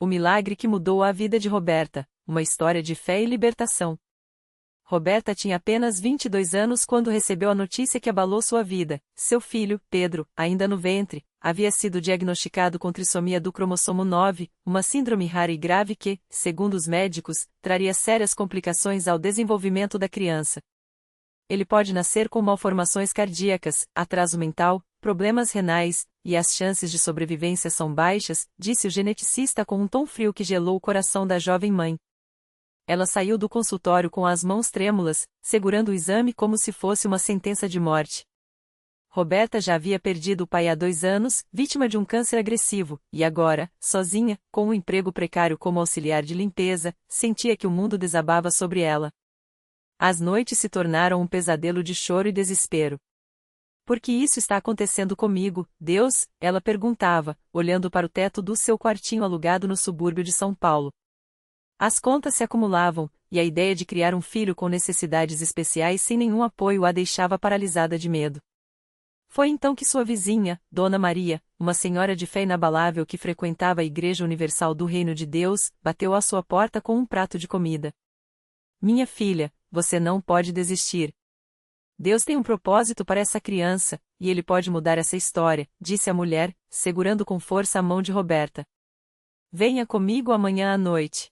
O milagre que mudou a vida de Roberta, uma história de fé e libertação. Roberta tinha apenas 22 anos quando recebeu a notícia que abalou sua vida. Seu filho, Pedro, ainda no ventre, havia sido diagnosticado com trissomia do cromossomo 9, uma síndrome rara e grave que, segundo os médicos, traria sérias complicações ao desenvolvimento da criança. Ele pode nascer com malformações cardíacas, atraso mental, problemas renais, e as chances de sobrevivência são baixas, disse o geneticista com um tom frio que gelou o coração da jovem mãe. Ela saiu do consultório com as mãos trêmulas, segurando o exame como se fosse uma sentença de morte. Roberta já havia perdido o pai há 2 anos, vítima de um câncer agressivo, e agora, sozinha, com um emprego precário como auxiliar de limpeza, sentia que o mundo desabava sobre ela. As noites se tornaram um pesadelo de choro e desespero. Por que isso está acontecendo comigo, Deus? Ela perguntava, olhando para o teto do seu quartinho alugado no subúrbio de São Paulo. As contas se acumulavam, e a ideia de criar um filho com necessidades especiais sem nenhum apoio a deixava paralisada de medo. Foi então que sua vizinha, Dona Maria, uma senhora de fé inabalável que frequentava a Igreja Universal do Reino de Deus, bateu à sua porta com um prato de comida. Minha filha, você não pode desistir. Deus tem um propósito para essa criança, e Ele pode mudar essa história, disse a mulher, segurando com força a mão de Roberta. Venha comigo amanhã à noite.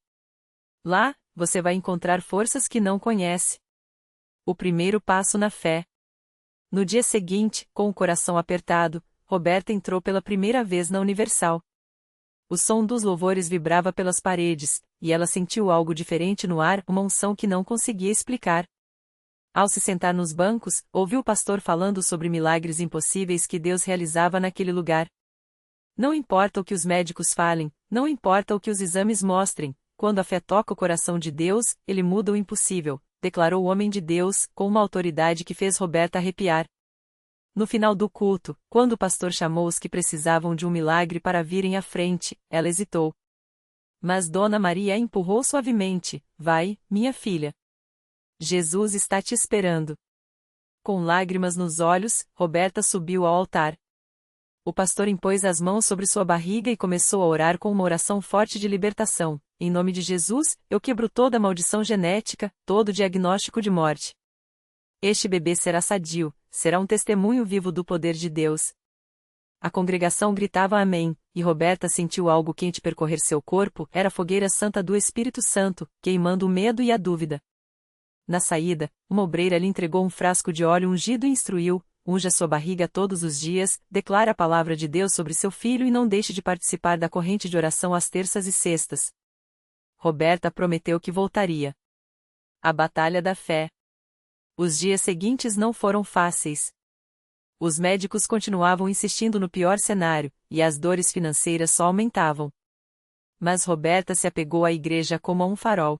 Lá, você vai encontrar forças que não conhece. O primeiro passo na fé. No dia seguinte, com o coração apertado, Roberta entrou pela primeira vez na Universal. O som dos louvores vibrava pelas paredes, e ela sentiu algo diferente no ar, uma unção que não conseguia explicar. Ao se sentar nos bancos, ouviu o pastor falando sobre milagres impossíveis que Deus realizava naquele lugar. Não importa o que os médicos falem, não importa o que os exames mostrem, quando a fé toca o coração de Deus, Ele muda o impossível, declarou o homem de Deus, com uma autoridade que fez Roberta arrepiar. No final do culto, quando o pastor chamou os que precisavam de um milagre para virem à frente, ela hesitou. Mas Dona Maria a empurrou suavemente. Vai, minha filha. Jesus está te esperando. Com lágrimas nos olhos, Roberta subiu ao altar. O pastor impôs as mãos sobre sua barriga e começou a orar com uma oração forte de libertação. Em nome de Jesus, eu quebro toda maldição genética, todo diagnóstico de morte. Este bebê será sadio, será um testemunho vivo do poder de Deus. A congregação gritava amém, e Roberta sentiu algo quente percorrer seu corpo, era a fogueira santa do Espírito Santo, queimando o medo e a dúvida. Na saída, uma obreira lhe entregou um frasco de óleo ungido e instruiu: unja sua barriga todos os dias, declara a palavra de Deus sobre seu filho e não deixe de participar da corrente de oração às terças e sextas. Roberta prometeu que voltaria. A batalha da fé. Os dias seguintes não foram fáceis. Os médicos continuavam insistindo no pior cenário, e as dores financeiras só aumentavam. Mas Roberta se apegou à igreja como a um farol.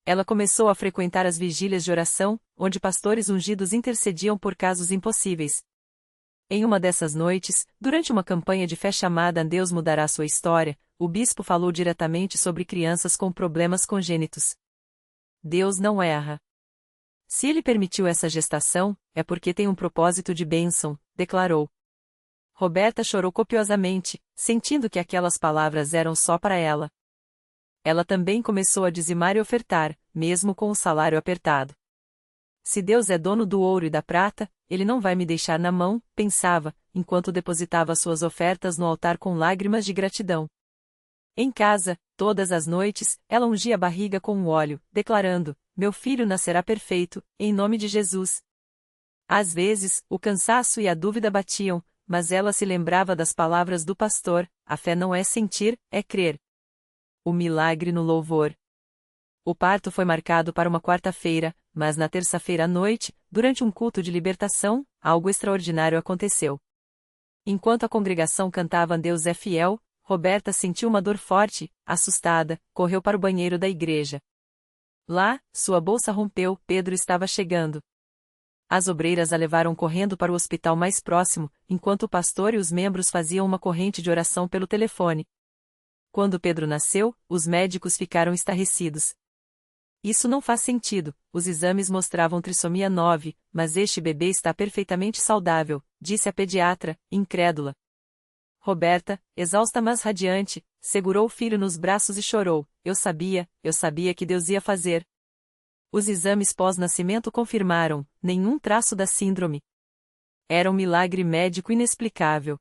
Ela começou a frequentar as vigílias de oração, onde pastores ungidos intercediam por casos impossíveis. Em uma dessas noites, durante uma campanha de fé chamada Deus Mudará Sua História, o bispo falou diretamente sobre crianças com problemas congênitos. Deus não erra. Se Ele permitiu essa gestação, é porque tem um propósito de bênção, declarou. Roberta chorou copiosamente, sentindo que aquelas palavras eram só para ela. Ela também começou a dizimar e ofertar, mesmo com o salário apertado. Se Deus é dono do ouro e da prata, Ele não vai me deixar na mão, pensava, enquanto depositava suas ofertas no altar com lágrimas de gratidão. Em casa, todas as noites, ela ungia a barriga com um óleo, declarando: meu filho nascerá perfeito, em nome de Jesus. Às vezes, o cansaço e a dúvida batiam, mas ela se lembrava das palavras do pastor: a fé não é sentir, é crer. O milagre no louvor. O parto foi marcado para uma quarta-feira, mas na terça-feira à noite, durante um culto de libertação, algo extraordinário aconteceu. Enquanto a congregação cantava Deus é fiel, Roberta sentiu uma dor forte, assustada, correu para o banheiro da igreja. Lá, sua bolsa rompeu, Pedro estava chegando. As obreiras a levaram correndo para o hospital mais próximo, enquanto o pastor e os membros faziam uma corrente de oração pelo telefone. Quando Pedro nasceu, os médicos ficaram estarrecidos. Isso não faz sentido, os exames mostravam trissomia 9, mas este bebê está perfeitamente saudável, disse a pediatra, incrédula. Roberta, exausta mas radiante, segurou o filho nos braços e chorou. Eu sabia que Deus ia fazer. Os exames pós-nascimento confirmaram nenhum traço da síndrome. Era um milagre médico inexplicável.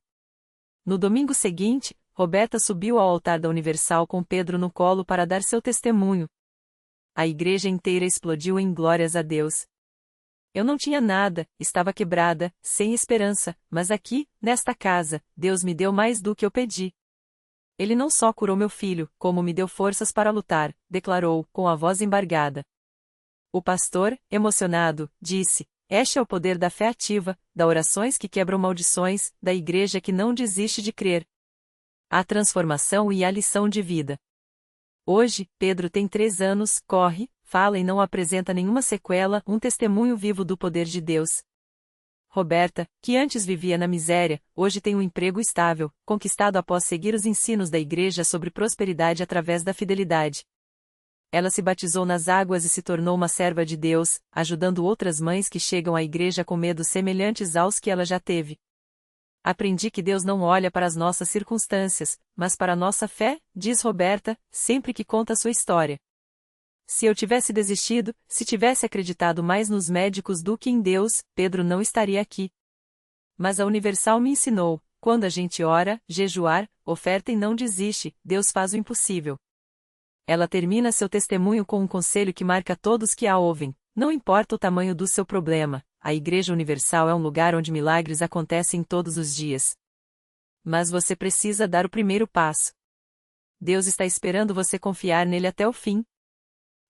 No domingo seguinte, Roberta subiu ao altar da Universal com Pedro no colo para dar seu testemunho. A igreja inteira explodiu em glórias a Deus. Eu não tinha nada, estava quebrada, sem esperança, mas aqui, nesta casa, Deus me deu mais do que eu pedi. Ele não só curou meu filho, como me deu forças para lutar, declarou, com a voz embargada. O pastor, emocionado, disse: Este é o poder da fé ativa, das orações que quebram maldições, da igreja que não desiste de crer. A transformação e a lição de vida. Hoje, Pedro tem 3 anos, corre, fala e não apresenta nenhuma sequela, um testemunho vivo do poder de Deus. Roberta, que antes vivia na miséria, hoje tem um emprego estável, conquistado após seguir os ensinos da igreja sobre prosperidade através da fidelidade. Ela se batizou nas águas e se tornou uma serva de Deus, ajudando outras mães que chegam à igreja com medos semelhantes aos que ela já teve. Aprendi que Deus não olha para as nossas circunstâncias, mas para a nossa fé, diz Roberta, sempre que conta sua história. Se eu tivesse desistido, se tivesse acreditado mais nos médicos do que em Deus, Pedro não estaria aqui. Mas a Universal me ensinou, quando a gente ora, jejuar, oferta e não desiste, Deus faz o impossível. Ela termina seu testemunho com um conselho que marca todos que a ouvem: não importa o tamanho do seu problema, a Igreja Universal é um lugar onde milagres acontecem todos os dias. Mas você precisa dar o primeiro passo. Deus está esperando você confiar nele até o fim.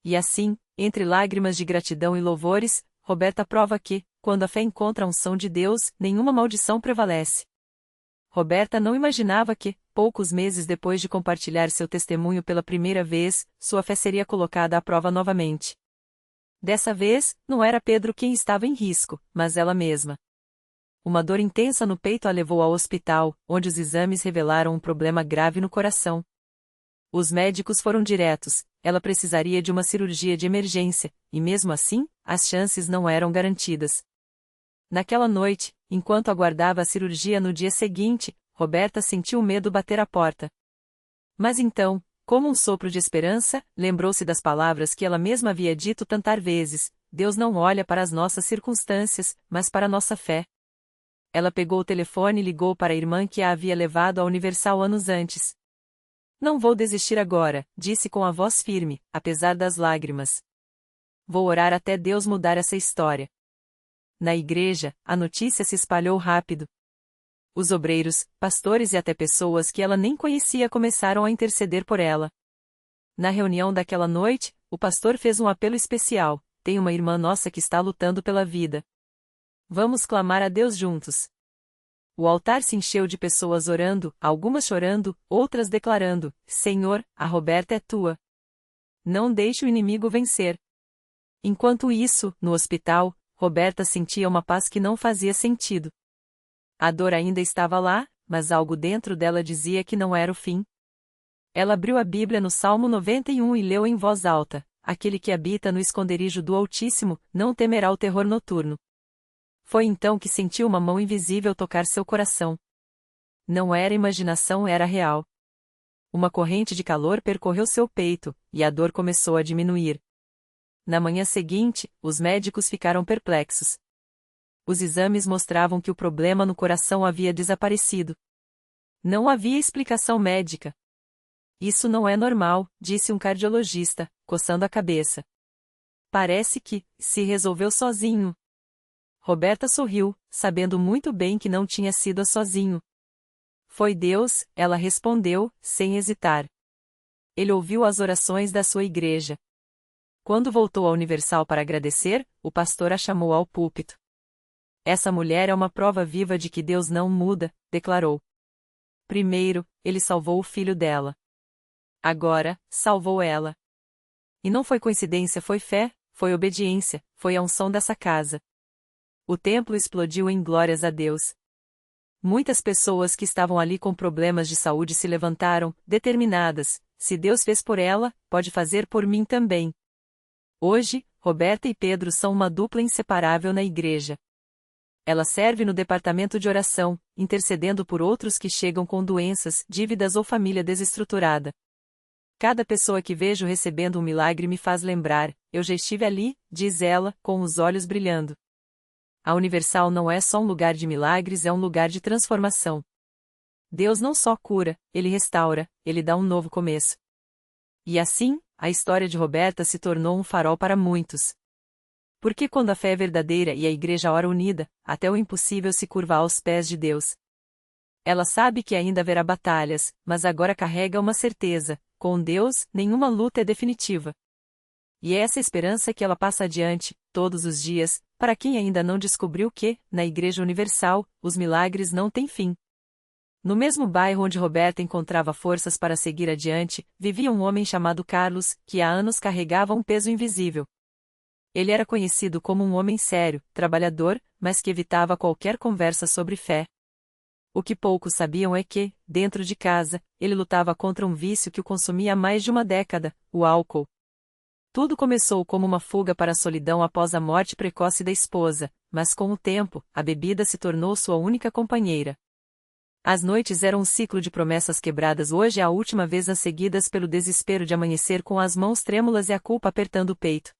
E assim, entre lágrimas de gratidão e louvores, Roberta prova que, quando a fé encontra a unção de Deus, nenhuma maldição prevalece. Roberta não imaginava que, poucos meses depois de compartilhar seu testemunho pela primeira vez, sua fé seria colocada à prova novamente. Dessa vez, não era Pedro quem estava em risco, mas ela mesma. Uma dor intensa no peito a levou ao hospital, onde os exames revelaram um problema grave no coração. Os médicos foram diretos: ela precisaria de uma cirurgia de emergência, e mesmo assim, as chances não eram garantidas. Naquela noite, enquanto aguardava a cirurgia no dia seguinte, Roberta sentiu o medo bater à porta. Mas então, como um sopro de esperança, lembrou-se das palavras que ela mesma havia dito tantas vezes: Deus não olha para as nossas circunstâncias, mas para a nossa fé. Ela pegou o telefone e ligou para a irmã que a havia levado à Universal anos antes. Não vou desistir agora, disse com a voz firme, apesar das lágrimas. Vou orar até Deus mudar essa história. Na igreja, a notícia se espalhou rápido. Os obreiros, pastores e até pessoas que ela nem conhecia começaram a interceder por ela. Na reunião daquela noite, o pastor fez um apelo especial: tem uma irmã nossa que está lutando pela vida. Vamos clamar a Deus juntos. O altar se encheu de pessoas orando, algumas chorando, outras declarando: Senhor, a Roberta é tua. Não deixe o inimigo vencer. Enquanto isso, no hospital, Roberta sentia uma paz que não fazia sentido. A dor ainda estava lá, mas algo dentro dela dizia que não era o fim. Ela abriu a Bíblia no Salmo 91 e leu em voz alta: Aquele que habita no esconderijo do Altíssimo, não temerá o terror noturno. Foi então que sentiu uma mão invisível tocar seu coração. Não era imaginação, era real. Uma corrente de calor percorreu seu peito, e a dor começou a diminuir. Na manhã seguinte, os médicos ficaram perplexos. Os exames mostravam que o problema no coração havia desaparecido. Não havia explicação médica. Isso não é normal, disse um cardiologista, coçando a cabeça. Parece que se resolveu sozinho. Roberta sorriu, sabendo muito bem que não tinha sido sozinho. Foi Deus, ela respondeu, sem hesitar. Ele ouviu as orações da sua igreja. Quando voltou à Universal para agradecer, o pastor a chamou ao púlpito. Essa mulher é uma prova viva de que Deus não muda, declarou. Primeiro, ele salvou o filho dela. Agora, salvou ela. E não foi coincidência, foi fé, foi obediência, foi a unção dessa casa. O templo explodiu em glórias a Deus. Muitas pessoas que estavam ali com problemas de saúde se levantaram, determinadas: se Deus fez por ela, pode fazer por mim também. Hoje, Roberta e Pedro são uma dupla inseparável na igreja. Ela serve no departamento de oração, intercedendo por outros que chegam com doenças, dívidas ou família desestruturada. Cada pessoa que vejo recebendo um milagre me faz lembrar, eu já estive ali, diz ela, com os olhos brilhando. A Universal não é só um lugar de milagres, é um lugar de transformação. Deus não só cura, Ele restaura, Ele dá um novo começo. E assim, a história de Roberta se tornou um farol para muitos. Porque quando a fé é verdadeira e a igreja ora unida, até o impossível se curva aos pés de Deus. Ela sabe que ainda haverá batalhas, mas agora carrega uma certeza: com Deus, nenhuma luta é definitiva. E é essa esperança que ela passa adiante, todos os dias, para quem ainda não descobriu que, na Igreja Universal, os milagres não têm fim. No mesmo bairro onde Roberta encontrava forças para seguir adiante, vivia um homem chamado Carlos, que há anos carregava um peso invisível. Ele era conhecido como um homem sério, trabalhador, mas que evitava qualquer conversa sobre fé. O que poucos sabiam é que, dentro de casa, ele lutava contra um vício que o consumia há mais de uma década, o álcool. Tudo começou como uma fuga para a solidão após a morte precoce da esposa, mas com o tempo, a bebida se tornou sua única companheira. As noites eram um ciclo de promessas quebradas. Hoje é a última vez as seguidas pelo desespero de amanhecer com as mãos trêmulas e a culpa apertando o peito.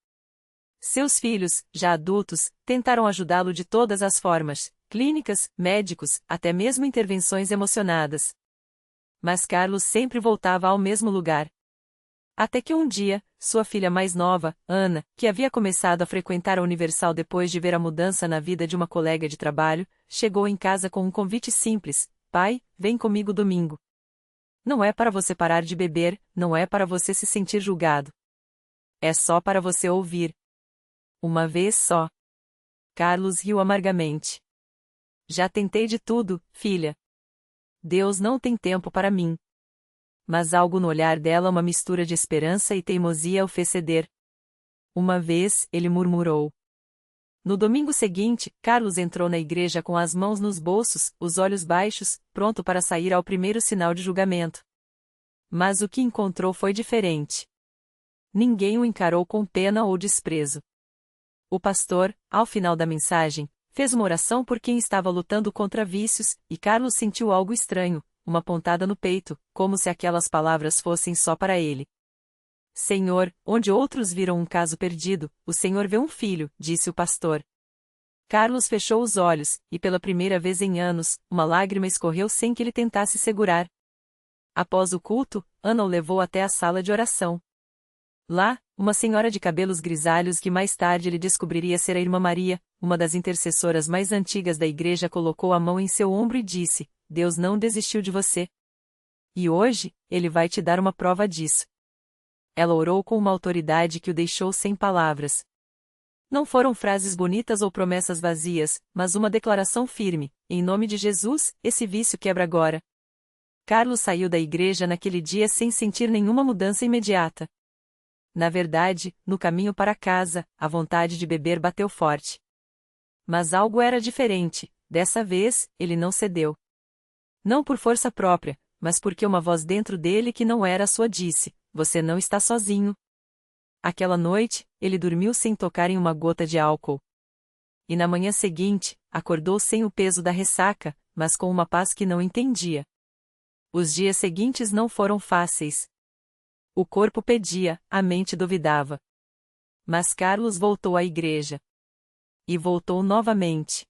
Seus filhos, já adultos, tentaram ajudá-lo de todas as formas, clínicas, médicos, até mesmo intervenções emocionadas. Mas Carlos sempre voltava ao mesmo lugar. Até que um dia, sua filha mais nova, Ana, que havia começado a frequentar a Universal depois de ver a mudança na vida de uma colega de trabalho, chegou em casa com um convite simples: pai, vem comigo domingo. Não é para você parar de beber, não é para você se sentir julgado. É só para você ouvir. Uma vez só. Carlos riu amargamente. Já tentei de tudo, filha. Deus não tem tempo para mim. Mas algo no olhar dela, uma mistura de esperança e teimosia, o fez ceder. Uma vez, ele murmurou. No domingo seguinte, Carlos entrou na igreja com as mãos nos bolsos, os olhos baixos, pronto para sair ao primeiro sinal de julgamento. Mas o que encontrou foi diferente. Ninguém o encarou com pena ou desprezo. O pastor, ao final da mensagem, fez uma oração por quem estava lutando contra vícios, e Carlos sentiu algo estranho, uma pontada no peito, como se aquelas palavras fossem só para ele. Senhor, onde outros viram um caso perdido, o Senhor vê um filho, disse o pastor. Carlos fechou os olhos, e pela primeira vez em anos, uma lágrima escorreu sem que ele tentasse segurar. Após o culto, Ana o levou até a sala de oração. Lá, uma senhora de cabelos grisalhos que mais tarde ele descobriria ser a Irmã Maria, uma das intercessoras mais antigas da igreja, colocou a mão em seu ombro e disse: Deus não desistiu de você. E hoje, Ele vai te dar uma prova disso. Ela orou com uma autoridade que o deixou sem palavras. Não foram frases bonitas ou promessas vazias, mas uma declaração firme: em nome de Jesus, esse vício quebra agora. Carlos saiu da igreja naquele dia sem sentir nenhuma mudança imediata. Na verdade, no caminho para casa, a vontade de beber bateu forte. Mas algo era diferente. Dessa vez, ele não cedeu. Não por força própria, mas porque uma voz dentro dele que não era sua disse: você não está sozinho. Aquela noite, ele dormiu sem tocar em uma gota de álcool. E na manhã seguinte, acordou sem o peso da ressaca, mas com uma paz que não entendia. Os dias seguintes não foram fáceis. O corpo pedia, a mente duvidava. Mas Carlos voltou à igreja. E voltou novamente.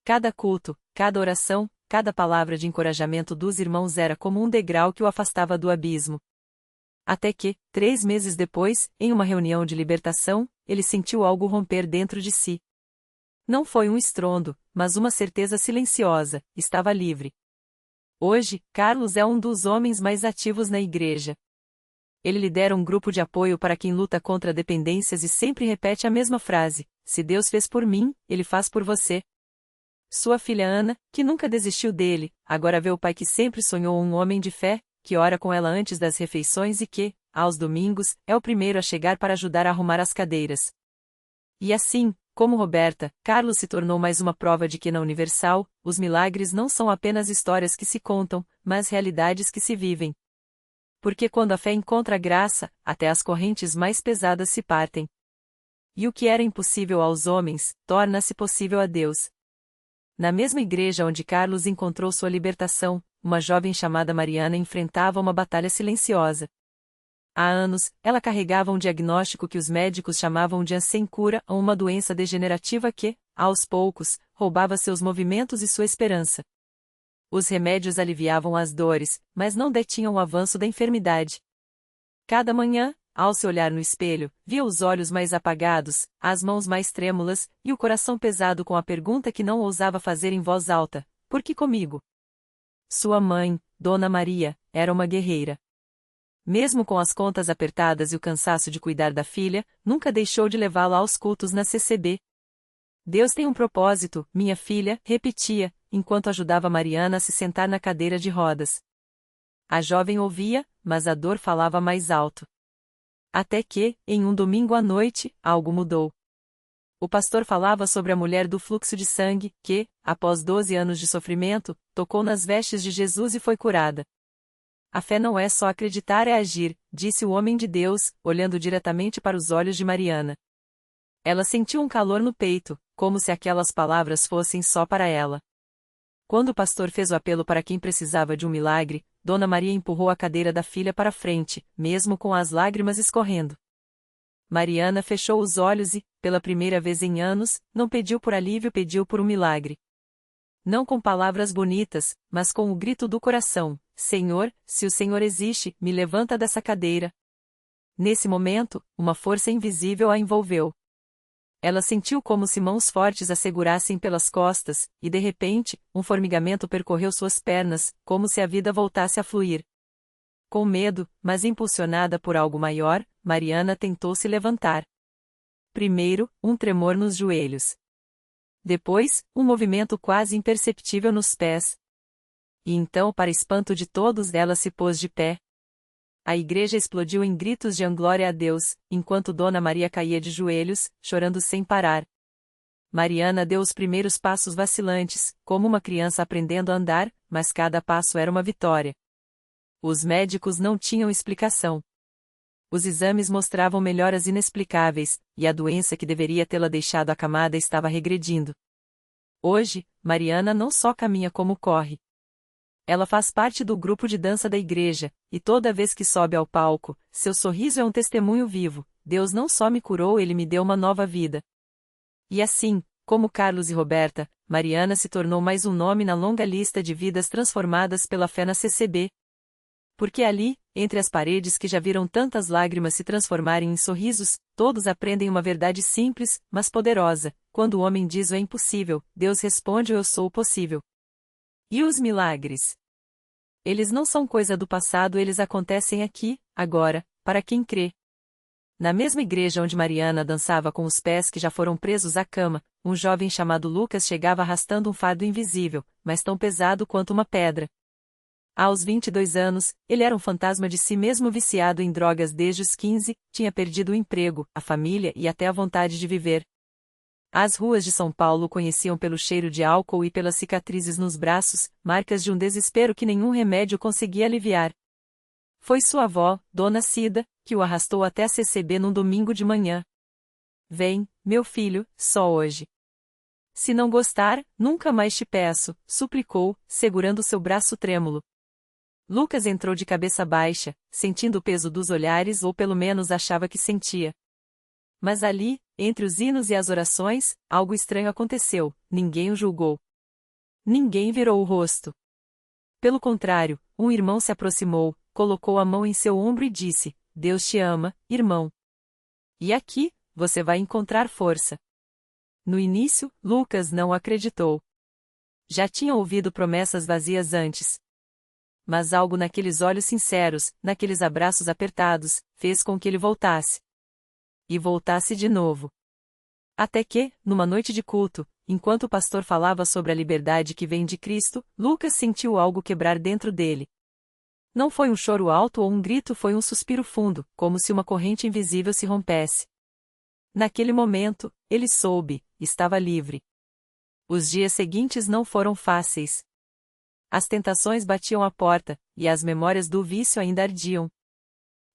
Cada culto, cada oração, cada palavra de encorajamento dos irmãos era como um degrau que o afastava do abismo. Até que, 3 meses depois, em uma reunião de libertação, ele sentiu algo romper dentro de si. Não foi um estrondo, mas uma certeza silenciosa: estava livre. Hoje, Carlos é um dos homens mais ativos na igreja. Ele lidera um grupo de apoio para quem luta contra dependências e sempre repete a mesma frase: se Deus fez por mim, Ele faz por você. Sua filha Ana, que nunca desistiu dele, agora vê o pai que sempre sonhou, um homem de fé, que ora com ela antes das refeições e que, aos domingos, é o primeiro a chegar para ajudar a arrumar as cadeiras. E assim, como Roberta, Carlos se tornou mais uma prova de que na Universal, os milagres não são apenas histórias que se contam, mas realidades que se vivem. Porque quando a fé encontra graça, até as correntes mais pesadas se partem. E o que era impossível aos homens, torna-se possível a Deus. Na mesma igreja onde Carlos encontrou sua libertação, uma jovem chamada Mariana enfrentava uma batalha silenciosa. Há anos, ela carregava um diagnóstico que os médicos chamavam de sem cura ou uma doença degenerativa que, aos poucos, roubava seus movimentos e sua esperança. Os remédios aliviavam as dores, mas não detinham o avanço da enfermidade. Cada manhã, ao se olhar no espelho, via os olhos mais apagados, as mãos mais trêmulas, e o coração pesado com a pergunta que não ousava fazer em voz alta: por que comigo? Sua mãe, Dona Maria, era uma guerreira. Mesmo com as contas apertadas e o cansaço de cuidar da filha, nunca deixou de levá-la aos cultos na CCB. Deus tem um propósito, minha filha, repetia, enquanto ajudava Mariana a se sentar na cadeira de rodas. A jovem ouvia, mas a dor falava mais alto. Até que, em um domingo à noite, algo mudou. O pastor falava sobre a mulher do fluxo de sangue, que, após 12 anos de sofrimento, tocou nas vestes de Jesus e foi curada. A fé não é só acreditar, é agir, disse o homem de Deus, olhando diretamente para os olhos de Mariana. Ela sentiu um calor no peito, como se aquelas palavras fossem só para ela. Quando o pastor fez o apelo para quem precisava de um milagre, Dona Maria empurrou a cadeira da filha para frente, mesmo com as lágrimas escorrendo. Mariana fechou os olhos e, pela primeira vez em anos, não pediu por alívio, pediu por um milagre. Não com palavras bonitas, mas com o grito do coração: Senhor, se o Senhor existe, me levanta dessa cadeira. Nesse momento, uma força invisível a envolveu. Ela sentiu como se mãos fortes a segurassem pelas costas, e de repente, um formigamento percorreu suas pernas, como se a vida voltasse a fluir. Com medo, mas impulsionada por algo maior, Mariana tentou se levantar. Primeiro, um tremor nos joelhos. Depois, um movimento quase imperceptível nos pés. E então, para espanto de todos, ela se pôs de pé. A igreja explodiu em gritos de glória a Deus, enquanto Dona Maria caía de joelhos, chorando sem parar. Mariana deu os primeiros passos vacilantes, como uma criança aprendendo a andar, mas cada passo era uma vitória. Os médicos não tinham explicação. Os exames mostravam melhoras inexplicáveis, e a doença que deveria tê-la deixado acamada estava regredindo. Hoje, Mariana não só caminha como corre. Ela faz parte do grupo de dança da igreja, e toda vez que sobe ao palco, seu sorriso é um testemunho vivo: Deus não só me curou, ele me deu uma nova vida. E assim, como Carlos e Roberta, Mariana se tornou mais um nome na longa lista de vidas transformadas pela fé na CCB. Porque ali, entre as paredes que já viram tantas lágrimas se transformarem em sorrisos, todos aprendem uma verdade simples, mas poderosa: quando o homem diz o é impossível, Deus responde o eu sou o possível. E os milagres? Eles não são coisa do passado, eles acontecem aqui, agora, para quem crê. Na mesma igreja onde Mariana dançava com os pés que já foram presos à cama, um jovem chamado Lucas chegava arrastando um fardo invisível, mas tão pesado quanto uma pedra. Aos 22 anos, ele era um fantasma de si mesmo, viciado em drogas desde os 15, tinha perdido o emprego, a família e até a vontade de viver. As ruas de São Paulo o conheciam pelo cheiro de álcool e pelas cicatrizes nos braços, marcas de um desespero que nenhum remédio conseguia aliviar. Foi sua avó, Dona Cida, que o arrastou até a CCB num domingo de manhã. Vem, meu filho, só hoje. Se não gostar, nunca mais te peço, suplicou, segurando seu braço trêmulo. Lucas entrou de cabeça baixa, sentindo o peso dos olhares, ou pelo menos achava que sentia. Mas ali, entre os hinos e as orações, algo estranho aconteceu: ninguém o julgou. Ninguém virou o rosto. Pelo contrário, um irmão se aproximou, colocou a mão em seu ombro e disse: Deus te ama, irmão. E aqui, você vai encontrar força. No início, Lucas não acreditou. Já tinha ouvido promessas vazias antes. Mas algo naqueles olhos sinceros, naqueles abraços apertados, fez com que ele voltasse. E voltasse de novo. Até que, numa noite de culto, enquanto o pastor falava sobre a liberdade que vem de Cristo, Lucas sentiu algo quebrar dentro dele. Não foi um choro alto ou um grito, foi um suspiro fundo, como se uma corrente invisível se rompesse. Naquele momento, ele soube, estava livre. Os dias seguintes não foram fáceis. As tentações batiam à porta, e as memórias do vício ainda ardiam.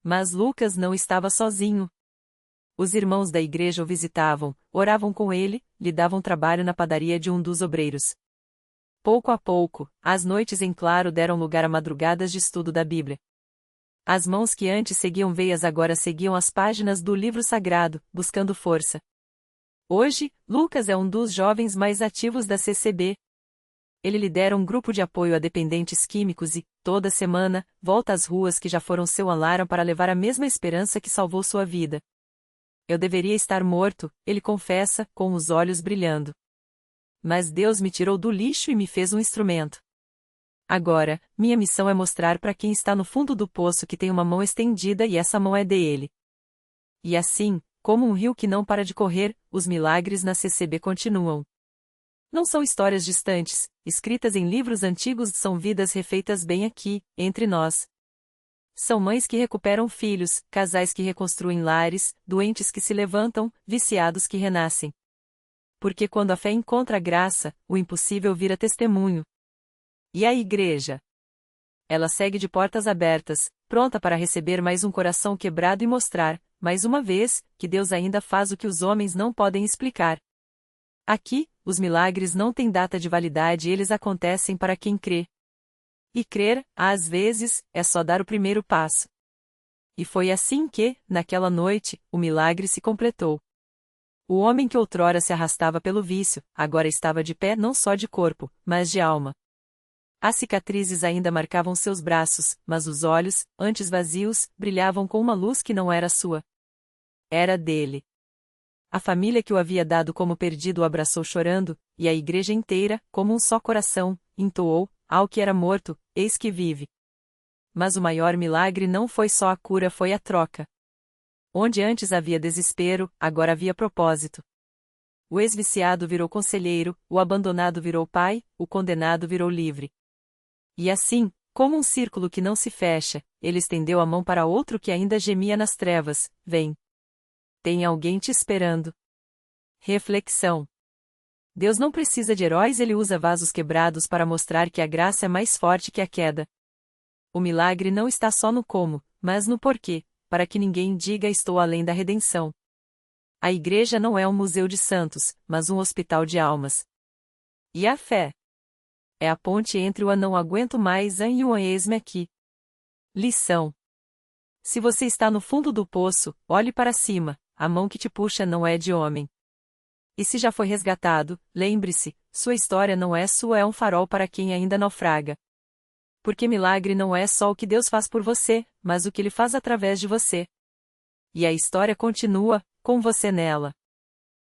Mas Lucas não estava sozinho. Os irmãos da igreja o visitavam, oravam com ele, lhe davam trabalho na padaria de um dos obreiros. Pouco a pouco, as noites em claro deram lugar a madrugadas de estudo da Bíblia. As mãos que antes seguiam veias agora seguiam as páginas do livro sagrado, buscando força. Hoje, Lucas é um dos jovens mais ativos da CCB. Ele lidera um grupo de apoio a dependentes químicos e, toda semana, volta às ruas que já foram seu alarme para levar a mesma esperança que salvou sua vida. Eu deveria estar morto, ele confessa, com os olhos brilhando. Mas Deus me tirou do lixo e me fez um instrumento. Agora, minha missão é mostrar para quem está no fundo do poço que tem uma mão estendida e essa mão é dele. E assim, como um rio que não para de correr, os milagres na CCB continuam. Não são histórias distantes, escritas em livros antigos, são vidas refeitas bem aqui, entre nós. São mães que recuperam filhos, casais que reconstruem lares, doentes que se levantam, viciados que renascem. Porque quando a fé encontra a graça, o impossível vira testemunho. E a igreja? Ela segue de portas abertas, pronta para receber mais um coração quebrado e mostrar, mais uma vez, que Deus ainda faz o que os homens não podem explicar. Aqui, os milagres não têm data de validade e eles acontecem para quem crê. E crer, às vezes, é só dar o primeiro passo. E foi assim que, naquela noite, o milagre se completou. O homem que outrora se arrastava pelo vício, agora estava de pé não só de corpo, mas de alma. As cicatrizes ainda marcavam seus braços, mas os olhos, antes vazios, brilhavam com uma luz que não era sua. Era dele. A família que o havia dado como perdido o abraçou chorando, e a igreja inteira, como um só coração, entoou, ao que era morto, eis que vive. Mas o maior milagre não foi só a cura, foi a troca. Onde antes havia desespero, agora havia propósito. O ex-viciado virou conselheiro, o abandonado virou pai, o condenado virou livre. E assim, como um círculo que não se fecha, ele estendeu a mão para outro que ainda gemia nas trevas: vem. Tem alguém te esperando. Reflexão. Deus não precisa de heróis, ele usa vasos quebrados para mostrar que a graça é mais forte que a queda. O milagre não está só no como, mas no porquê, para que ninguém diga estou além da redenção. A igreja não é um museu de santos, mas um hospital de almas. E a fé? É a ponte entre o não aguento mais e o eis-me aqui. Lição. Se você está no fundo do poço, olhe para cima, a mão que te puxa não é de homem. E se já foi resgatado, lembre-se, sua história não é sua, é um farol para quem ainda naufraga. Porque milagre não é só o que Deus faz por você, mas o que Ele faz através de você. E a história continua, com você nela.